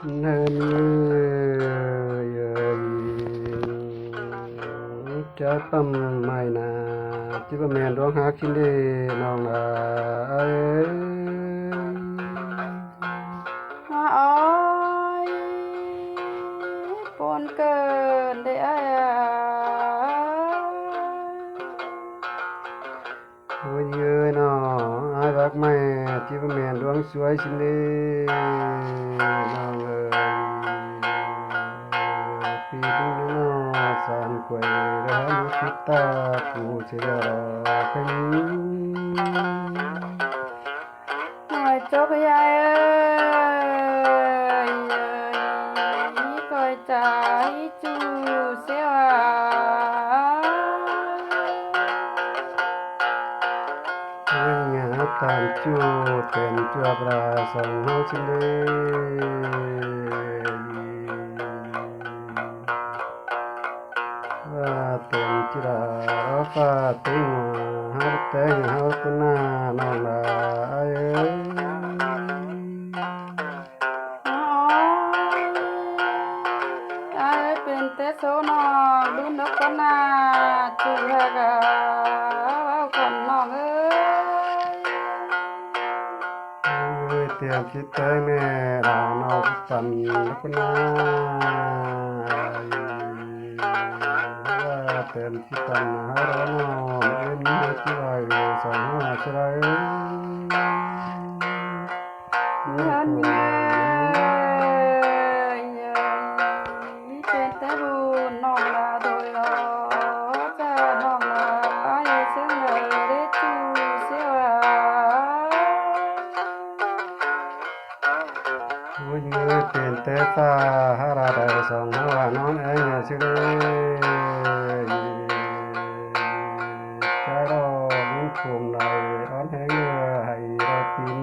จะปั๊มไม่นาที่ว่าแม่นร้องหากินได้น้องเอ้ยโอ้ยปนเกินได้โอ้ยเอ้ยน้ออายรักแม่ที่ว่าแม่นร้องสวยสินเด้น้องเอ้ยปีนึงน้อสานกวยแล้วมุคิดตาผู้เสียไปโอ้ยจกยายเอ้ยก้อยใจจูเสียวงาตามจูเป็นจัวปลาสองเฮาสิเด้ว่าเป็นจิราฟ้าติงเฮาแต่งเฮาตนาน้องลาเอ้ยเป็นแต่โซนองดุนดอกกนาจูฮากะคนน้องเอ้ยเตรียมคิดแต่แม่ลาน้องปันดอกนาเต็มที่ปันหาร้องเอ็นที่ไรสองหาชรายยันเอ้ยเป็นแต่บุญน้องลาโดยจะน้องลาเสียงเลยได้จูเสียวโอ้ยเป็นแต่ฟ้าหาราได้สองหาน้องเอ็นสิเด้คงในอ้อนแห้งให้เราปิน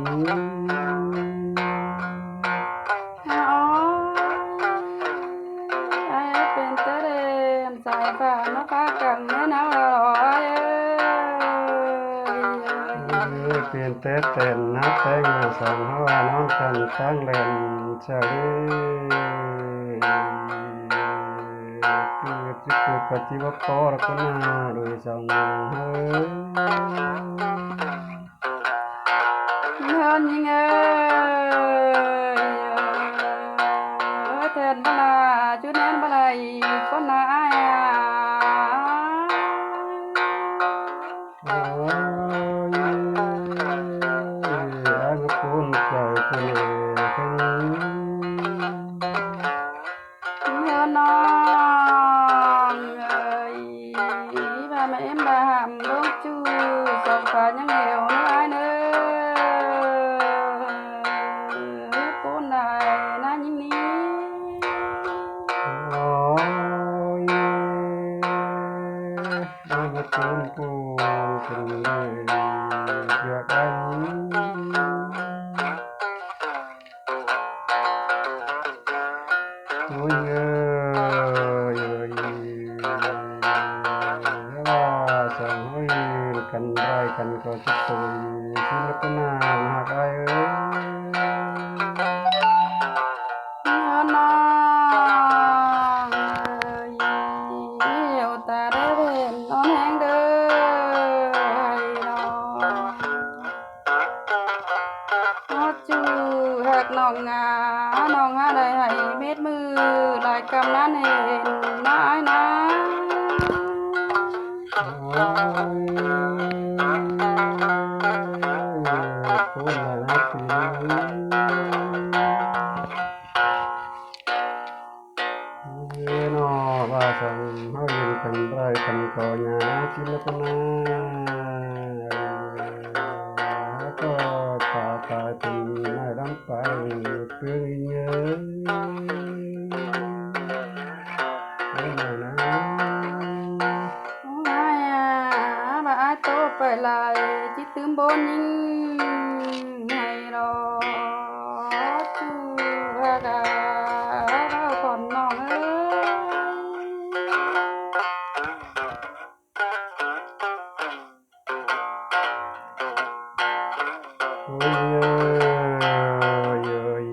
เป็นแต่เดิมสายฟ้าน้ำฟ้ากันแม่น้ำลอยเปลี่ยนแต่เต้นนับแต่งสองหัวน้องกันตั้งเล่นเฉยคือจิตปฏิวัติปอรกนาโดยสองเฮ้ยยิงแทนบลาจุดแนนบลายคนนายโอ้ยอันคุณใจคุณน้องแม่เอ็มบาหามลงจูสองขายังเหวน้อยเนื้อปูนได้น่ายิ่งนี้โอ้ยอันคุณปูเป็นเลยอยากอันโอ้ยกันได้กันก็จะตุยศิลปนาหากอ้ายน้องเอาตาได้เห็นนอนแห้งเด้อจูหักน้องงาน้องหาได้ให้เม็ดมือหลายกำนั้นเห็นน้ายนะพูดอะไรนะปีนี้นอว่าสังเฮาอยู่กันได้กันก็ญาศิลปนาก็ขาตายเป็นไม่ลำไปเพื่อเยอะโตไปลายจิตื่มบนยิงให้รอจูฮากะเราคนน้องเอ้ย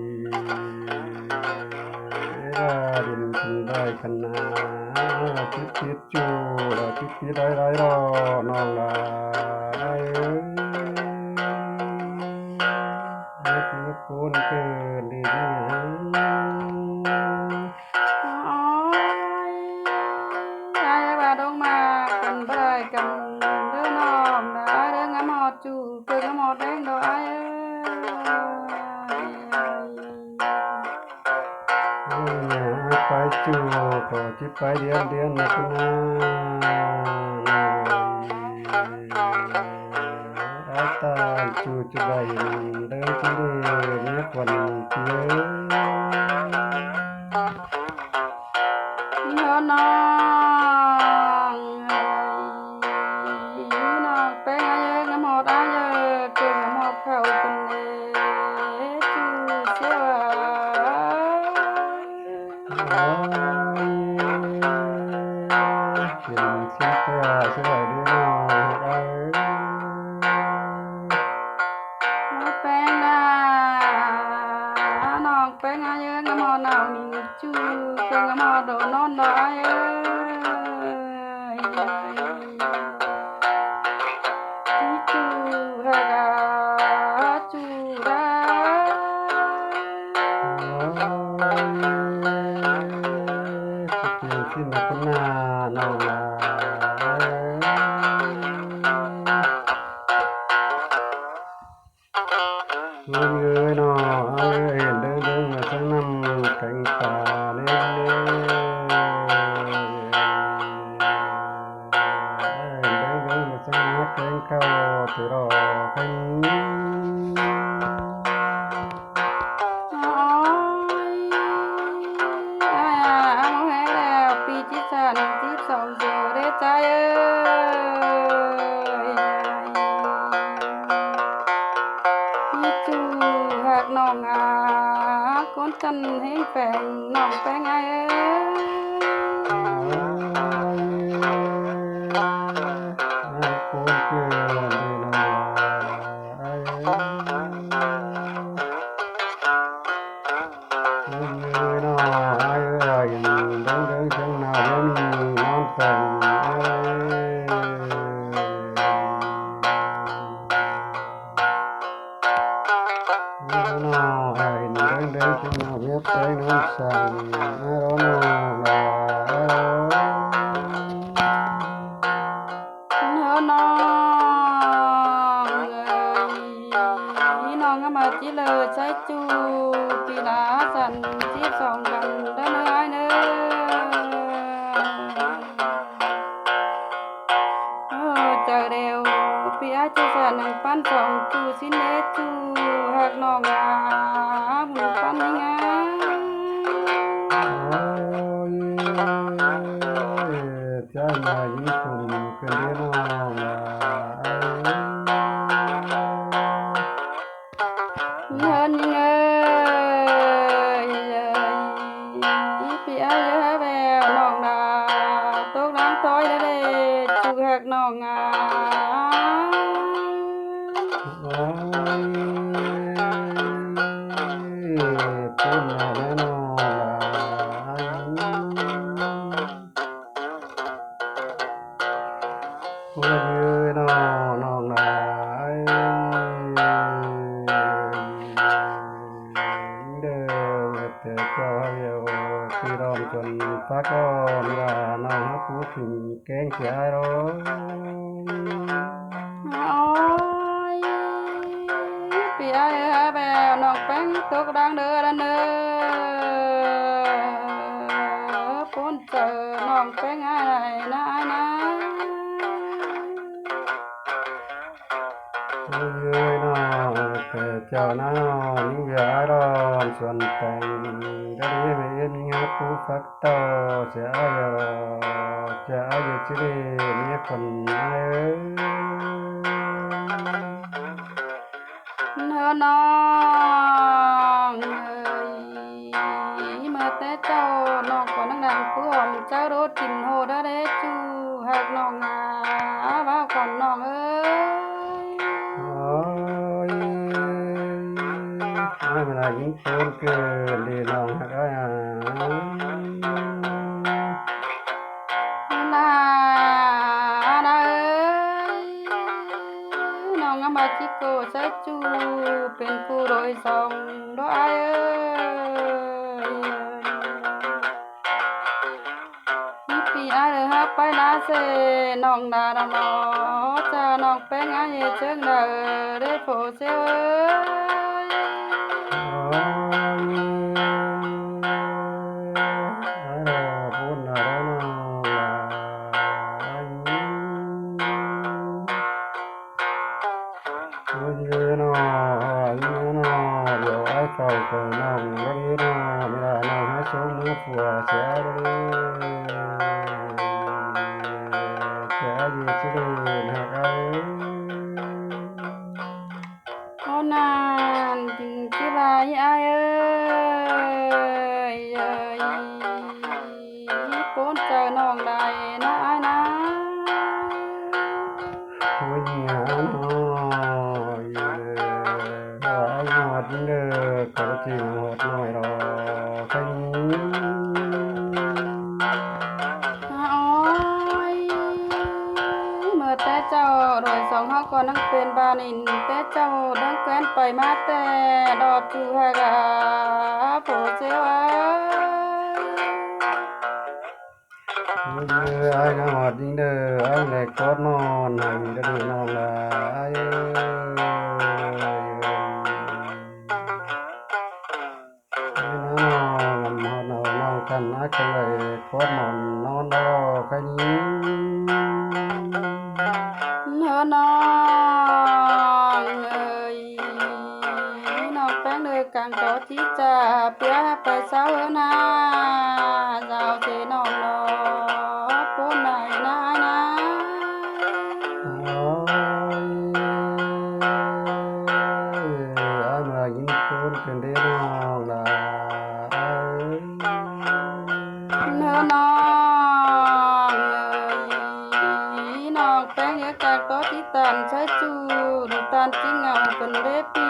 กันนะจิตจูเราจิตได้รอน้องลาเอ้ยที่ปูนเกินดีนี่โอ้ยยายว่าดงมากันบ่ได้กันเด้อน้องนะเด้องามอดจูเกินงามอดแดงดอกอ้ายเอ้ย ไปจูขอจิไปเดือนนะคุณนาอาตาจูจุใบเดินที่เรียกวันเที่ยวน้องน้องเป็นอายุงามอดอายุเกินงามอดเข้ากันเด้จูเสียวโอ้ยเขียนเสียตัวสวยดีน้องเอ้ยเป็นน้องเป็นอายุงามอดหนาวนิ่งจูเกินงามอดโดนนอนดอกอายุจูฮากาจูรา เขียนที่นักนาน้องลาเงินเงยน้องเอ้ยเดินมาทั้งน้ำแข็งตาเล่นเล่นเดินมาทั้งน้ำแข็งเข้าที่รอขันน้องcon chân hén phènน้องแป้งไอ้โคนเกินดีน้องเอ้ยเงยน้องเอ้ยเดินจังหน้าเดี๋ยวนี้น้องแต่งเอ้ยน้องเอ้ยเดินจังหน้าเวียบใจน้องสั่งเอ้ยน้องลาน้องน้องมาจีเลยใช้จูปีลาสันจีสองกันเด้อเอ้ยเด้อเจอเดียวพี่อาจีสันหนึ่งปั้นสองจูสิเนจูหักน้องบุญปั้นยังไงใจมาญี่ปุ่นกันเดียวน้องลาเงินเงยพี่อาเยอะแววน้องดาตกน้ำต้อยได้จูหักน้องพูดมาแน่นอนพูดยืนน้องลาเดิมแต่ก็เดียวที่รอมจนพักก่อนว่าน้องพูดถึงแกงเสียร้อง โอ้ยพี่อาเยอะแววน้องแป้งตกดังเด้อดันเด้อพ้นเจอน้องแป้งไอ้นะไอ้นะเอ้ยน้องแต่เจ้าน้องอย่าร้อนส่วนแต่งก็ได้ไม่เห็นงาผู้ฟักต่อเสียจะอยู่ที่นี่มีคนเอ้ยน้องมาแต่เจ้าน้องก็นั่งดังเพื่อนเจ้ารถกินโหดได้จูหากน้องว่าก่อนน้องเอ้ยโอ้ยไม่เป็นไรยิ่งโตเกินดีน้องฮักเอ้ย เป็นคู่โดยสองดอกอ้ายเอ้ยนี่ปีอ้ายเด้อฮักไปนาเซน้องดาดำน้อจ้าน้องแป้งอ้ายเชิงดาได้โผเซเอ้ย เอานานจึงสิลายอายเอ้ยเอ้ยโปนเจอน้องได้นะอายนะ อ้อยเมื่อแต่เจ้าโดยสองเฮาก็นั่งเป็นบานินแต่เจ้าดังแคว้นไปมาแต่ดอกจูฮากาโผเซวา ai ngắm hoạt dính đờ ai này có non hành đã được non là ai làm họ nào non khăn ác cái này có mòn non đó cái ní เนื้อน้องเอ้ยน้องแป้งเด้อกังก็ที่จะเปียไปเศร้านาเจ้าเจน้องรอปูนไหนนะนะ ai mà dính cuốn cần đến non là ai เนื้อน้องเอ้ยน้องแป้งเนื้อกังก็ที่ตันใช้จูดูตันจริงเอาเป็นเรปี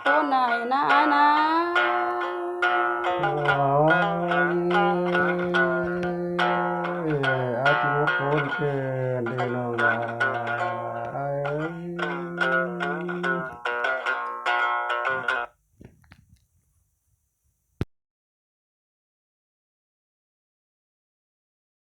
ปูนไหนนะนะ ai chỉ muốn cuốn cần đến non là ai